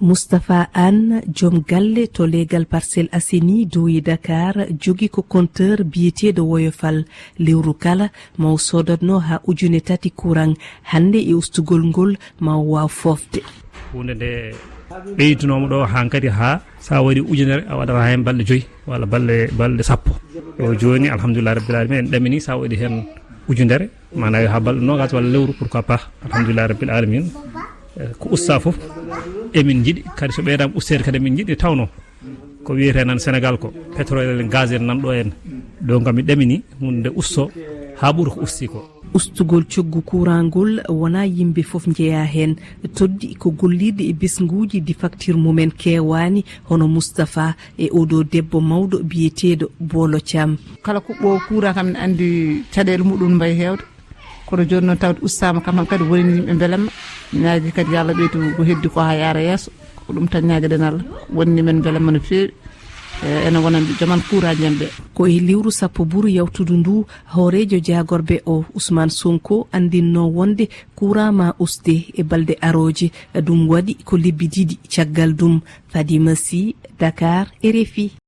Moustapha Anne joom galle to legal Parcelles Assainies dowi Dakar jogi ko compteur biyeteɗo woyofal lewru kala maw sodatno ha ujune 3 courant hande e ustugol ngol ma waw fofde hunde nde ɓeydunomo ɗo hankadi ha sa waɗi ujunere a waɗata hen balɗe 5 walla balɗe 10 o joni alhamdulillah rabbil alamin en ɗamini sa waɗi hen ujunere mana ha balɗe nogas walla lewru pourquoi pas alhamdulillah rabbil alamin ko usta foof emin jiiɗi kadi so ɓeydama ustede kadi min jiiɗi tawno ko wiyete nan Sénégal ko pétrole e gaz en nanɗo en ɗo kam mi ɗamini hunde usto ha ɓuuri ko usti ko ustugol coggu courant ngol wona yimɓe fof jeeya hen toddi ko gollirde e besguji di facture mumen kewani hono Moustapha e oɗo debbo mawɗo biyeteɗo Bolo Thiam. kala kuɓɓo courant kam ne andi caɗele muɗum mbay hewde kono joni noon tawde ustama kam kadi woni yimɓe beelamma ñaagui kadi yo Allah ɓeydu ko heddi ko ha yaara yeeso ko ɗum tan ñaagueɗen Allah wonni men beelamma no fewi ene wonande joman courant ñamɓe ko e lewru 10 ɓuuri yawtudu ndu hoorejo jagorɓe o Ousmane Sonko andinno wonde courant ma usde e balde aroje ɗum waɗi ko lebbi ɗiɗi caggal ɗum. Fadima Sy, Dakar, RFI.